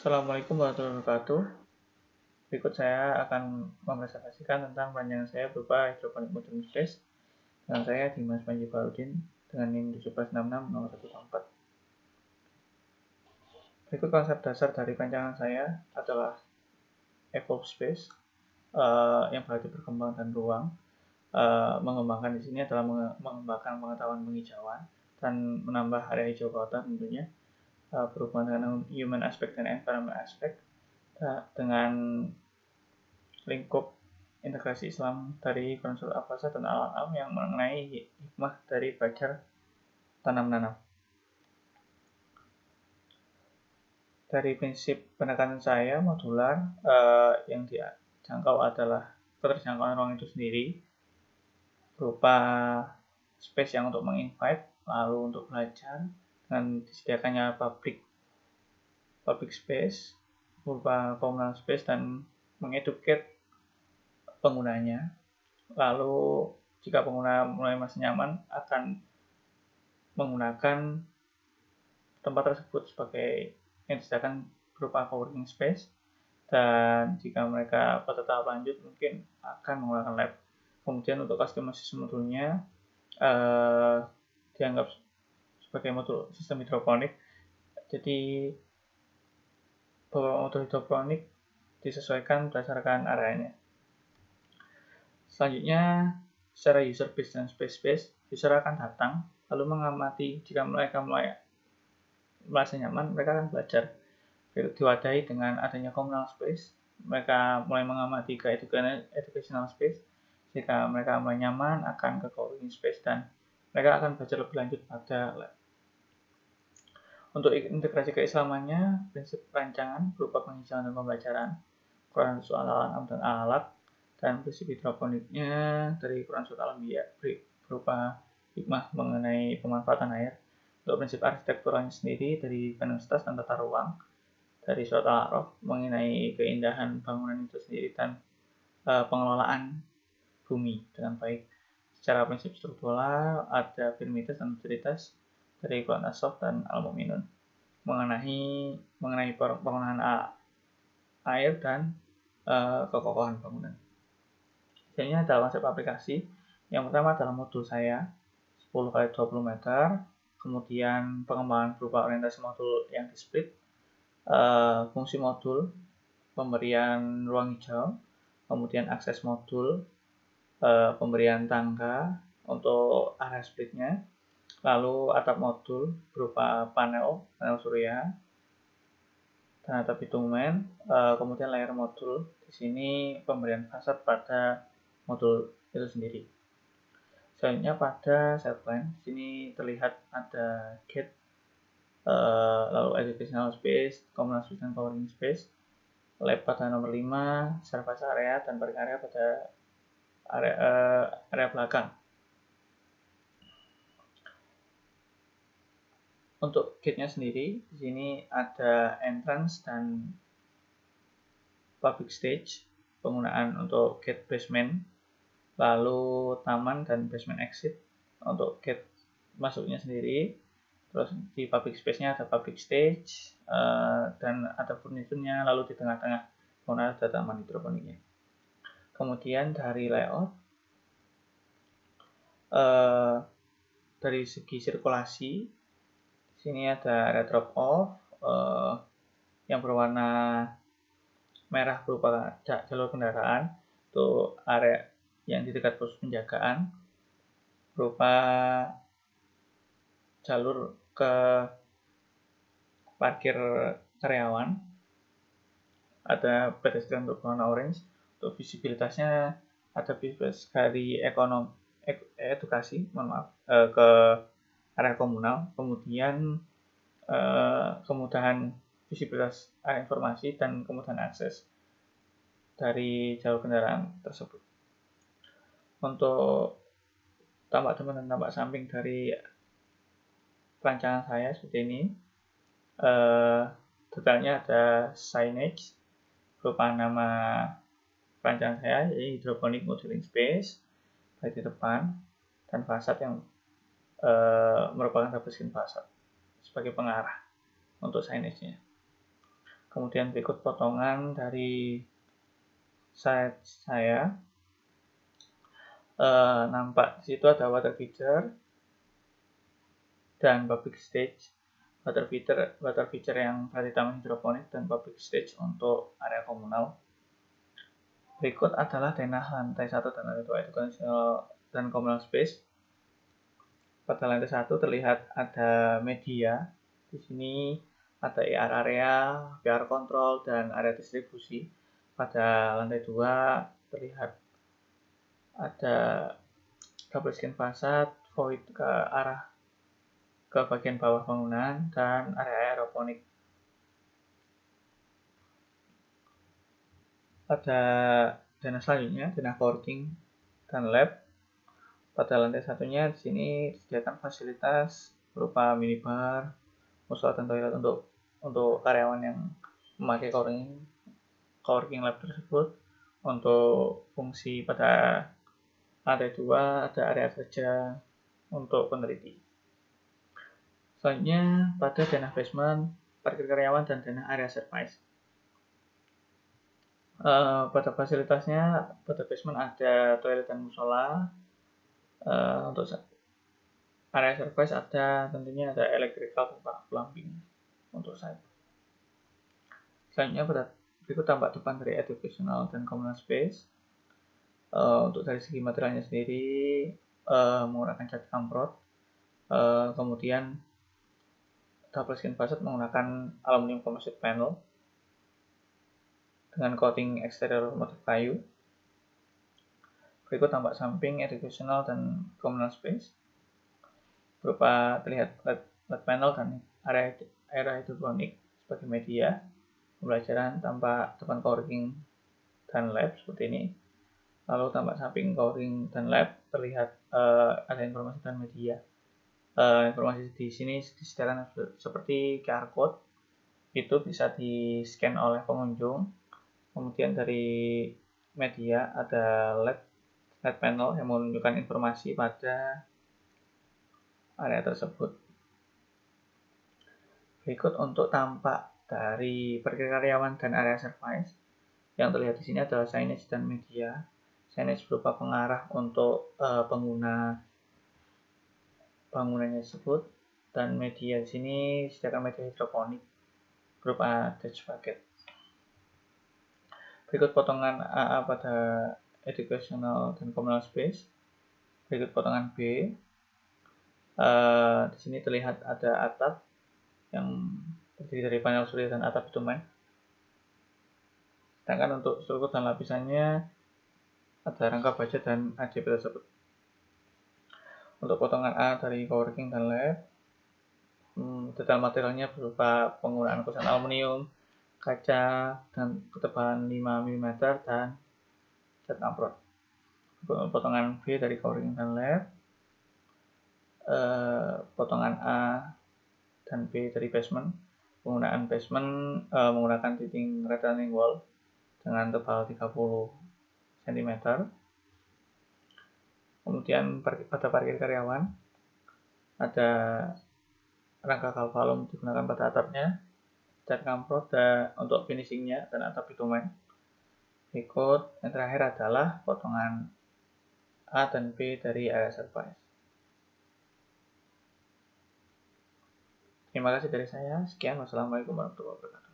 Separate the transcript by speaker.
Speaker 1: Assalamualaikum warahmatullahi wabarakatuh. Berikut saya akan mempresentasikan tentang pandangan saya berupa hidroponik modern space dengan saya Dimas Panji Farudin dengan NIM 1766014. Berikut konsep dasar dari pandangan saya adalah evolve space yang berarti berkembang dan ruang. Mengembangkan di sini adalah mengembangkan pengetahuan penghijauan dan menambah area hijau kota tentunya, berhubungan dengan human aspect dan environment aspect, dengan lingkup integrasi Islam dari Konsul Al-Fasa dan Al-An'am yang mengenai hikmah dari belajar tanam-nanam. Dari prinsip pendekatan saya modular, yang dijangkau adalah keterjangkauan ruang itu sendiri berupa space yang untuk menginvite, lalu untuk belajar, dan disediakannya public space berupa communal space dan mengeduket penggunanya. Lalu jika pengguna mulai masih nyaman akan menggunakan tempat tersebut sebagai yang disediakan berupa coworking space, dan jika mereka pada tahap lanjut mungkin akan menggunakan lab. Kemudian untuk customization modulnya dianggap sebagai modul sistem hidroponik. Jadi beberapa modul hidroponik disesuaikan berdasarkan areanya. Selanjutnya, secara user base dan space base, user akan datang lalu mengamati. Jika mereka mulai merasa nyaman, mereka akan belajar. Diwadahi dengan adanya communal space, mereka mulai mengamati ke educational space. Jika mereka mulai nyaman, akan ke coworking space dan mereka akan belajar lebih lanjut pada lab. Untuk integrasi keislamannya, prinsip perancangan berupa penghijauan dan pembelajaran, Quran soal alam dan alat, dan prinsip hidroponiknya dari Quran soal alam berupa hikmah mengenai pemanfaatan air. Untuk prinsip arsitekturalnya sendiri dari Universitas dan tata ruang dari surat Al-A'raf mengenai keindahan bangunan itu sendiri dan pengelolaan bumi dengan baik. Secara prinsip struktural ada firmitas dan utilitas dari Quran As-Saff dan Al-Mu'minun mengenai penggunaan air dan kekokohan bangunan. Ini adalah konsep aplikasi. Yang pertama adalah modul saya 10x20 meter, kemudian pengembangan berupa orientasi modul yang di-split, fungsi modul, pemberian ruang hijau, kemudian akses modul, pemberian tangga untuk area splitnya, lalu atap modul berupa panel surya dan atap bitumen, kemudian layer modul. Di sini pemberian fasad pada modul itu sendiri. Selanjutnya pada set plan, di sini terlihat ada gate, lalu educational space, communal space dan coworking space, lab pada nomor 5, service area dan parking area pada area belakang. Untuk gate-nya sendiri, di sini ada entrance dan public stage, penggunaan untuk gate basement, lalu taman dan basement exit untuk gate masuknya sendiri. Terus di public space-nya ada public stage, dan ada furniture-nya, lalu di tengah-tengah ada taman hidroponiknya. Kemudian dari layout, dari segi sirkulasi, di sini ada area drop off yang berwarna merah berupa jalur kendaraan, untuk area yang di dekat pos penjagaan berupa jalur ke parkir karyawan. Ada pedestrian untuk warna orange. Untuk visibilitasnya ada visibilitas dari edukasi, ke area komunal, kemudian kemudahan visibilitas area informasi dan kemudahan akses dari jalur kendaraan tersebut. Untuk tampak depan dan tampak samping dari perancangan saya seperti ini. Detailnya ada signage berupa nama perancangan saya, yaitu hydroponic modeling space di depan, dan fasad yang merupakan double skin fasad sebagai pengarah untuk signage-nya. Kemudian berikut potongan dari site saya. Nampak di situ ada water feature dan public stage. Water feature yang berarti taman hidroponik dan public stage untuk area komunal. Berikut adalah denah lantai 1 dan lantai 2 educational dan communal space. Pada lantai 1 terlihat ada media. Di sini ada AR area, VR control, dan area distribusi. Pada lantai 2 terlihat ada double skin facade, void ke arah ke bagian bawah bangunan, dan area aeroponik. Pada denah selanjutnya, denah coworking dan lab. Pada lantai satunya di sini disediakan fasilitas berupa minibar, musola dan toilet untuk karyawan yang memakai coworking lab tersebut. Untuk fungsi pada lantai 2 ada area kerja untuk peneliti. Selanjutnya pada denah basement, parkir karyawan dan denah area service. Pada fasilitasnya, pada basement ada toilet dan musola. Untuk area service ada tentunya ada electrical dan plumbing untuk site. Selanjutnya berikut tampak depan dari educational dan communal space. Untuk dari segi materialnya sendiri menggunakan cat kamprot, kemudian double skin facade menggunakan aluminium composite panel dengan coating eksterior motif kayu. Berikut tampak samping educational dan communal space berupa terlihat LED panel dan area hidroponik sebagai media pembelajaran. Tampak depan coworking dan lab seperti ini. Lalu tampak samping coworking dan lab terlihat ada informasi dan media. Informasi di sini disediakan seperti QR code, itu bisa di-scan oleh pengunjung. Kemudian dari media ada LED panel yang menunjukkan informasi pada area tersebut. Berikut untuk tampak dari parkir karyawan dan area service. Yang terlihat di sini adalah signage dan media. Signage berupa pengarah untuk pengguna bangunannya tersebut, dan media di sini disediakan media hidroponik berupa ditch bucket. Berikut potongan AA pada educational dan communal space. Berikut potongan B. Di sini terlihat ada atap yang terdiri dari panel surya dan atap bitumen. Sedangkan untuk struktur dan lapisannya ada rangka baja dan AJP tersebut. Untuk potongan A dari coworking dan lab, detail materialnya berupa penggunaan kusen aluminium, kaca, dan ketebalan 5 mm dan cat kamprot. Potongan B dari coworking dan lab, potongan A dan B dari basement. Penggunaan basement menggunakan dinding retaining wall dengan tebal 30 cm. Kemudian pada parkir karyawan ada rangka galvalum digunakan pada atapnya, cat kamprot untuk finishingnya, dan atap bitumen. Berikut yang terakhir adalah potongan A dan B dari area service. Terima kasih dari saya. Sekian. Wassalamualaikum warahmatullahi wabarakatuh.